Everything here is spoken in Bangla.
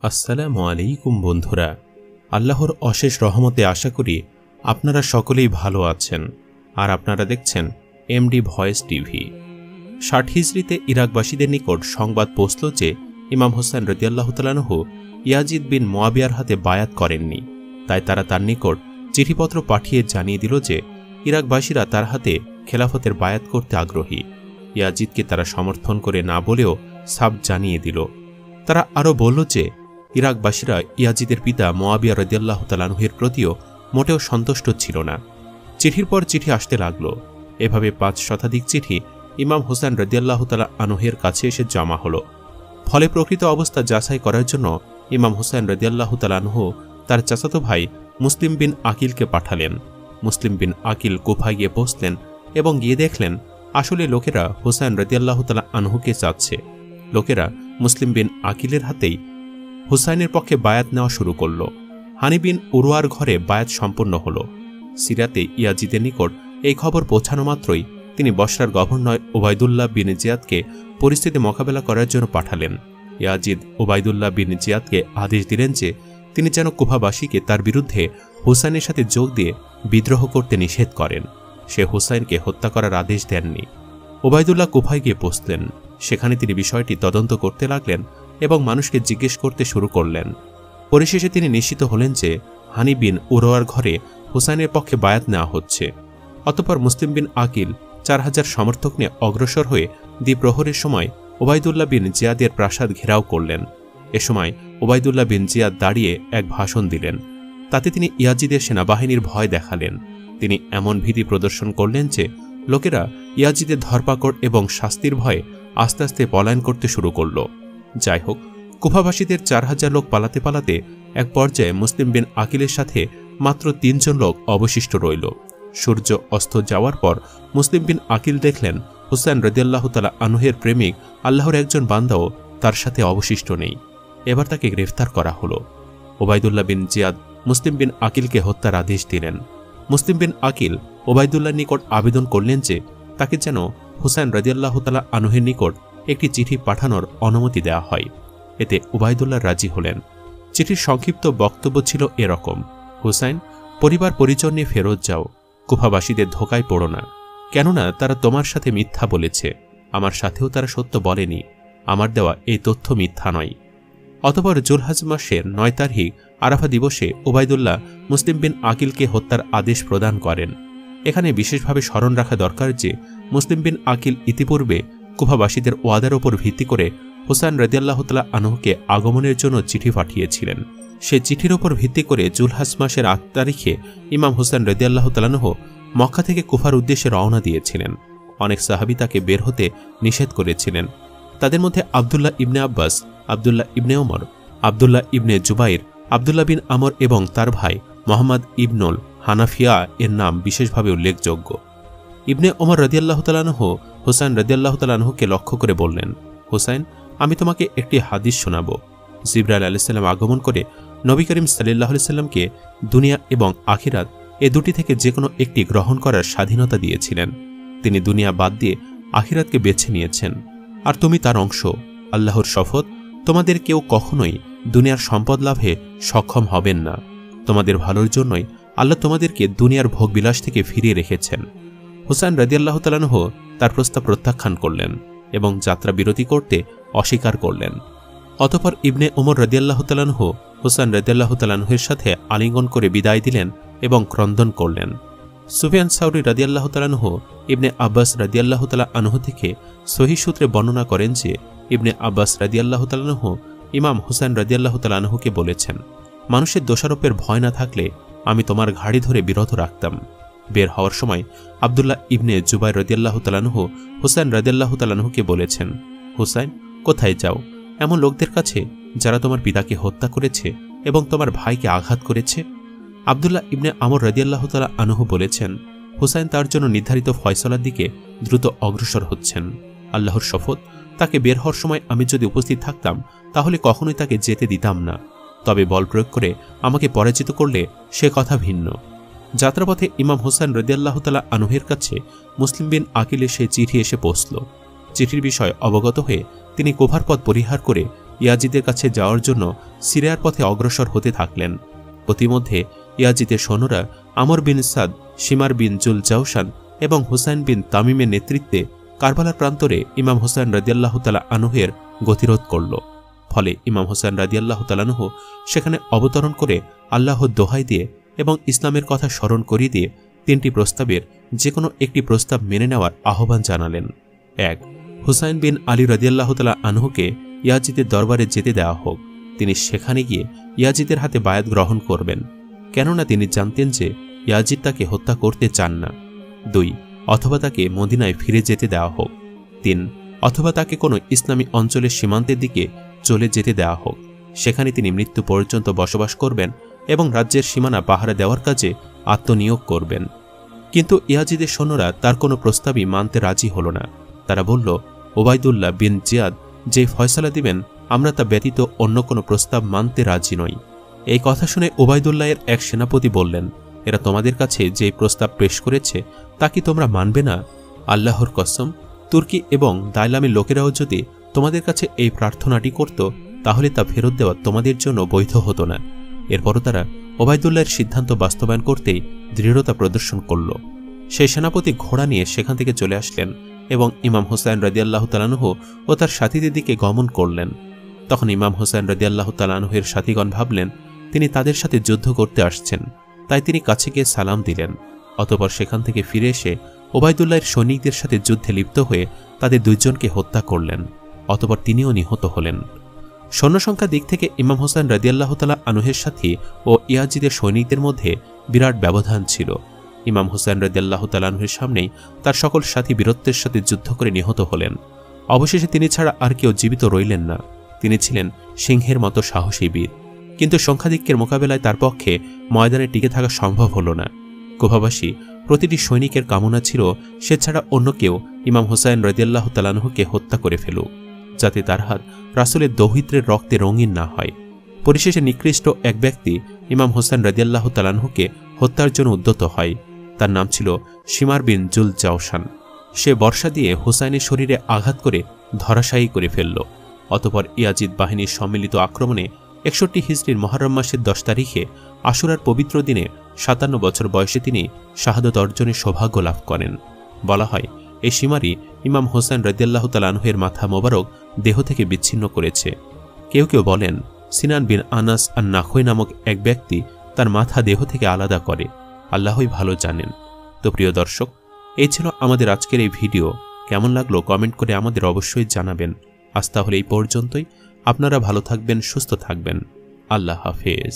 আসসালামু আলাইকুম বন্ধুরা, আল্লাহর অশেষ রহমতে আশা করি আপনারা সকলেই ভালো আছেন। আর আপনারা দেখছেন এমডি ভয়েস টিভি। ৬০ হিজরিতে ইরাকবাসীদের নিকট সংবাদ পৌঁছল যে ইমাম হোসেন রাদিয়াল্লাহু তাআলা আনহু ইয়াজিদ বিন মুয়াবিয়ার হাতে বায়াত করেননি। তাই তারা তার নিকট চিঠিপত্র পাঠিয়ে জানিয়ে দিল যে ইরাকবাসীরা তার হাতে খেলাফতের বায়াত করতে আগ্রহী। ইয়াজিদকে তারা সমর্থন করে না বলেও সাফ জানিয়ে দিল। তারা আরও বলল যে ইরাকবাসীরা ইয়াজিদের পিতা মুয়াবিয়া রাদিয়াল্লাহু তাআলা আনহুর প্রতিও মোটেও সন্তুষ্ট ছিল না। চিঠির পর চিঠি আসতে লাগল। এভাবে ৫ শতাধিক চিঠি ইমাম হোসেন রাদিয়াল্লাহু তাআলা আনহুর কাছে এসে জমা হল। ফলে প্রকৃত অবস্থা যাচাই করার জন্য ইমাম হোসেন রাদিয়াল্লাহু তাআলা আনহু তার চাচাতো ভাই মুসলিম বিন আকিলকে পাঠালেন। মুসলিম বিন আকিল কুফায় গিয়ে পৌঁছলেন এবং গিয়ে দেখলেন আসলে লোকেরা হোসেন রাদিয়াল্লাহু তাআলা আনহুকে চাচ্ছে। লোকেরা মুসলিম বিন আকিলের হাতেই হুসাইনের পক্ষে বায়াত নেওয়া শুরু করল। হানি বিন উরওয়ার ঘরে বায়াত সম্পন্ন হল। সিরাতে ইয়াজিদের নিকট এই খবর পৌঁছানো মাত্রই তিনি বসরার গভর্নর ওবায়দুল্লাহ বিন জিয়াদকে পরিস্থিতি মোকাবেলা করার জন্য পাঠালেন। ইয়াজিদ ওবায়দুল্লাহ বিন জিয়াদকে আদেশ দিলেন যে তিনি যেন কুফাবাসীকে তার বিরুদ্ধে হুসাইনের সাথে যোগ দিয়ে বিদ্রোহ করতে নিষেধ করেন। সে হুসাইনকে হত্যা করার আদেশ দেননি। ওবায়দুল্লাহ কুফায় গিয়ে পৌঁছলেন। সেখানে তিনি বিষয়টি তদন্ত করতে লাগলেন এবং মানুষকে জিজ্ঞেস করতে শুরু করলেন। পরিশেষে তিনি নিশ্চিত হলেন যে হানি বিন উরওয়ার ঘরে হুসাইনের পক্ষে বায়াত নেওয়া হচ্ছে। অতঃপর মুসলিম বিন আকিল ৪,০০০ সমর্থক নিয়ে অগ্রসর হয়ে দ্বিপ্রহরের সময় ওবায়দুল্লাহ বিন জিয়াদের প্রাসাদ ঘেরাও করলেন। এ সময় ওবায়দুল্লাহ বিন জিয়াদ দাঁড়িয়ে এক ভাষণ দিলেন। তাতে তিনি ইয়াজিদের সেনাবাহিনীর ভয় দেখালেন। তিনি এমন ভীতি প্রদর্শন করলেন যে লোকেরা ইয়াজিদের ধরপাকড় এবং শাস্তির ভয়ে আস্তে আস্তে পলায়ন করতে শুরু করল। যাই হোক, কুফাবাসীদের ৪,০০০ লোক পালাতে পালাতে এক পর্যায়ে মুসলিম বিন আকিলের সাথে মাত্র ৩ জন লোক অবশিষ্ট রইল। সূর্য অস্ত যাওয়ার পর মুসলিম বিন আকিল দেখলেন হুসাইন রাদিয়াল্লাহু তাআলা আনহুর প্রেমিক আল্লাহর একজন বান্দাও তার সাথে অবশিষ্ট নেই। এবার তাকে গ্রেফতার করা হলো। ওবায়দুল্লাহ বিন জিয়াদ মুসলিম বিন আকিলকে হত্যার আদেশ দিলেন। মুসলিম বিন আকিল ওবায়দুল্লাহর নিকট আবেদন করলেন যে তাকে যেন হুসাইন রাদিয়াল্লাহু তাআলা আনহুর নিকট একটি চিঠি পাঠানোর অনুমতি দেওয়া হয়। এতে ওবায়দুল্লাহ রাজি হলেন। চিঠির সংক্ষিপ্ত বক্তব্য ছিল এরকম: হুসাইন, পরিবার পরিজন নিয়ে ফেরত যাও। কুফাবাসীদের ধোকায় পড়ো না, কেননা তারা তোমার সাথে মিথ্যা বলেছে। আমার সাথেও তারা সত্য বলেনি। আমার দেওয়া এই তথ্য মিথ্যা নয়। অতঃপর জুলহাজ মাসের ৯ তারিখ আরাফা দিবসে ওবায়দুল্লাহ মুসলিম বিন আকিলকে হত্যার আদেশ প্রদান করেন। এখানে বিশেষভাবে স্মরণ রাখা দরকার যে মুসলিম বিন আকিল ইতিপূর্বে কুফাবাসীদের ওয়াদার ওপর ভিত্তি করে হুসাইন রাদিয়াল্লাহু তাআলা আনহুকে আগমনের জন্য চিঠি পাঠিয়েছিলেন। সে চিঠির ওপর ভিত্তি করে জুলহাজ মাসের ৮ তারিখে ইমাম হুসাইন রাদিয়াল্লাহু তাআলা আনহু মক্কা থেকে কুফার উদ্দেশ্যে রওনা দিয়েছিলেন। অনেক সাহাবী তাকে বের হতে নিষেধ করেছিলেন। তাদের মধ্যে আবদুল্লাহ ইবনে আব্বাস, আবদুল্লাহ ইবনে ওমর, আবদুল্লাহ ইবনে জুবাইর, আবদুল্লাহ বিন আমর এবং তার ভাই মোহাম্মদ ইবনুল হানাফিয়া এর নাম বিশেষভাবে উল্লেখযোগ্য। ইবনে ওমর রাদিয়াল্লাহু তাআলা আনহু হুসাইন রাদিয়াল্লাহু তাআলা আনহুকে লক্ষ্য করে বললেন, হুসাইন, আমি তোমাকে একটি হাদিস শোনাব। জিবরাইল আলাইহিস সালাম আগমন করে নবী করিম সাল্লাল্লাহু আলাইহি সাল্লামকে দুনিয়া এবং আখিরাত এ দুটি থেকে যে কোনো একটি গ্রহণ করার স্বাধীনতা দিয়েছিলেন। তিনি দুনিয়া বাদ দিয়ে আখিরাতকে বেছে নিয়েছেন, আর তুমি তার অংশ। আল্লাহর শপথ, তোমাদের কেউ কখনোই দুনিয়ার সম্পদ লাভে সক্ষম হবেন না। তোমাদের ভালোর জন্যই আল্লাহ তোমাদেরকে দুনিয়ার ভোগবিলাস থেকে ফিরিয়ে রেখেছেন। হুসাইন রাদিয়াল্লাহু তাআলা আনহু তার প্রস্তাব প্রত্যাখ্যান করলেন এবং যাত্রা বিরতি করতে অস্বীকার করলেন। অতঃপর ইবনে ওমর রাদিয়াল্লাহু তাআলা আনহু হুসাইন রাদিয়াল্লাহু তাআলা আনহুর সাথে আলিঙ্গন করে বিদায় দিলেন এবং ক্রন্দন করলেন। সুফিয়ান সাউরি রাদিয়াল্লাহু তাআলা আনহু ইবনে আব্বাস রাদিয়াল্লাহু তাআলা আনহু থেকে সহিহ সূত্রে বর্ণনা করেন যে ইবনে আব্বাস রাদিয়াল্লাহু তাআলা আনহু ইমাম হুসাইন রাদিয়াল্লাহু তাআলা আনহুকে বলেছেন, মানুষের দোষারোপের ভয় না থাকলে আমি তোমার ঘাড়ি ধরে বিরত রাখতাম। বের হওয়ার সময় আবদুল্লাহ ইবনে জুবাইর রাদিয়াল্লাহু তাআলা আনহু হুসাইন রাদিয়াল্লাহু তাআলা আনহুকে বলেছেন, হুসাইন, কোথায় যাও? এমন লোকদের কাছে যারা তোমার পিতাকে হত্যা করেছে এবং তোমার ভাইকে আঘাত করেছে। আবদুল্লাহ ইবনে আমর রাদিয়াল্লাহু তাআলা আনহু বলেছেন, হুসাইন তার জন্য নির্ধারিত ফয়সালার দিকে দ্রুত অগ্রসর হচ্ছেন। আল্লাহর শপথ, তাকে বের হওয়ার সময় আমি যদি উপস্থিত থাকতাম তাহলে কখনোই তাকে যেতে দিতাম না। তবে বল প্রয়োগ করে আমাকে পরাজিত করলে সে কথা ভিন্ন। যাত্রাপথে ইমাম হুসাইন রাদিয়াল্লাহু তাআলা আনহুর কাছে মুসলিম বিন আকিলের সেই চিঠি এসে পৌঁছল। চিঠির বিষয় অবগত হয়ে তিনি কুফার পথ পরিহার করে ইয়াজিদের কাছে যাওয়ার জন্য সিরিয়ার পথে অগ্রসর হতে থাকলেন। প্রতিমধ্যে ইয়াজিদের সৈন্যরা আমর বিন সাদ, শিমার বিন জুল জাউশান এবং হুসাইন বিন তামিমের নেতৃত্বে কারবালার প্রান্তরে ইমাম হোসেন রাদিয়াল্লাহু তাআলা আনহুর গতিরোধ করল। ফলে ইমাম হোসেন রাদিয়াল্লাহু তাআলা আনহু সেখানে অবতরণ করে আল্লাহর দোহাই দিয়ে এবং ইসলামের কথা স্মরণ করিয়ে দিয়ে 3টি প্রস্তাবের যে কোনো একটি প্রস্তাব মেনে নেওয়ার আহ্বান জানালেন। 1. হুসাইন বিন আলী রাদিয়াল্লাহু তাআলা আনহুকে ইয়াজিদের দরবারে যেতে দেওয়া হোক। তিনি সেখানে গিয়ে ইয়াজিদের হাতে বায়াত গ্রহণ করবেন, কেননা তিনি জানতেন যে ইয়াজিদ তাকে হত্যা করতে চান না। 2. অথবা তাকে মদিনায় ফিরে যেতে দেওয়া হোক। 3. অথবা তাকে কোনো ইসলামী অঞ্চলের সীমান্তের দিকে চলে যেতে দেওয়া হোক, সেখানে তিনি মৃত্যু পর্যন্ত বসবাস করবেন এবং রাজ্যের সীমানা পাহারা দেওয়ার কাজে আত্মনিয়োগ করবেন। কিন্তু ইয়াজিদের সৈন্যরা তার কোনো প্রস্তাবই মানতে রাজি হল না। তারা বলল, ওবায়দুল্লাহ বিন জিয়াদ যে ফয়সালা দিবেন আমরা তা ব্যতীত অন্য কোনো প্রস্তাব মানতে রাজি নই। এই কথা শুনে ওবায়দুল্লাহের এক সেনাপতি বললেন, এরা তোমাদের কাছে যে প্রস্তাব পেশ করেছে তা কি তোমরা মানবে না? আল্লাহর কসম, তুর্কি এবং দাইলামের লোকেরাও যদি তোমাদের কাছে এই প্রার্থনাটি করত তাহলে তা ফেরত দেওয়া তোমাদের জন্য বৈধ হতো না। এরপরও তারা ওবায়দুল্লাহের সিদ্ধান্ত বাস্তবায়ন করতেই দৃঢ়তা প্রদর্শন করল। সেই সেনাপতি ঘোড়া নিয়ে সেখান থেকে চলে আসলেন এবং ইমাম হোসেন রাদিয়াল্লাহু তাআলা আনহু ও তার সাথীদের দিকে গমন করলেন। তখন ইমাম হোসেন রাদিয়াল্লাহু তাআলা আনহুর সাথীগণ ভাবলেন তিনি তাদের সাথে যুদ্ধ করতে আসছেন, তাই তিনি কাছে গিয়ে সালাম দিলেন। অতঃপর সেখান থেকে ফিরে এসে ওবায়দুল্লাহের সৈনিকদের সাথে যুদ্ধে লিপ্ত হয়ে তাদের 2 জনকে হত্যা করলেন। অতঃপর তিনিও নিহত হলেন। সৈন্যসংখ্যার দিক থেকে ইমাম হোসেন রাদিয়াল্লাহু তাআলা আনহুর সাথী ও ইয়াজিদের সৈনিকদের মধ্যে বিরাট ব্যবধান ছিল। ইমাম হোসেন রাদিয়াল্লাহু তাআলা আনহুর সামনেই তার সকল সাথী বীরত্বের সাথে যুদ্ধ করে নিহত হলেন। অবশেষে তিনি ছাড়া আর কেউ জীবিত রইলেন না। তিনি ছিলেন সিংহের মতো সাহসী বীর, কিন্তু সংখ্যাধিক্যের মোকাবেলায় তার পক্ষে ময়দানে টিকে থাকা সম্ভব হল না। কুফাবাসী প্রতিটি সৈনিকের কামনা ছিল সে ছাড়া অন্য কেউ ইমাম হোসেন রাদিয়াল্লাহু তাআলা আনহুকে হত্যা করে ফেলুক, যাতে তার হাত রাসূলের দৌহিত্রের রক্তে রঙিন না হয়। পরিশেষে নিকৃষ্ট এক ব্যক্তি ইমাম হোসেন রাদিয়াল্লাহু তাআলা আনহুকে হত্যার জন্য উদ্যত হয়। তার নাম ছিল শিমার বিন জুল জাউশান। সে বর্ষা দিয়ে হুসাইনের শরীরে আঘাত করে ধরাশায়ী করে ফেলল। অতঃপর ইয়াজিদ বাহিনীর সম্মিলিত আক্রমণে 61 হিজরির মুহররম মাসের 10 তারিখে আশুরার পবিত্র দিনে 57 বছর বয়সে তিনি শাহাদত অর্জনের সৌভাগ্য লাভ করেন। বলা হয় এই শিমারি ইমাম হোসেন রাদিয়াল্লাহু তাআলা আনহুর মাথা মোবারক দেহ থেকে বিচ্ছিন্ন করেছে। কেউ কেউ বলেন সিনান বিন আনাস আন-নাখই নামক এক ব্যক্তি তার মাথা দেহ থেকে আলাদা করে। আল্লাহই ভালো জানেন। তো প্রিয় দর্শক, এই ছিল আমাদের আজকের এই ভিডিও। কেমন লাগলো কমেন্ট করে আমাদের অবশ্যই জানাবেন। আজ তাহলে এই পর্যন্তই। আপনারা ভালো থাকবেন, সুস্থ থাকবেন। আল্লাহ হাফেজ।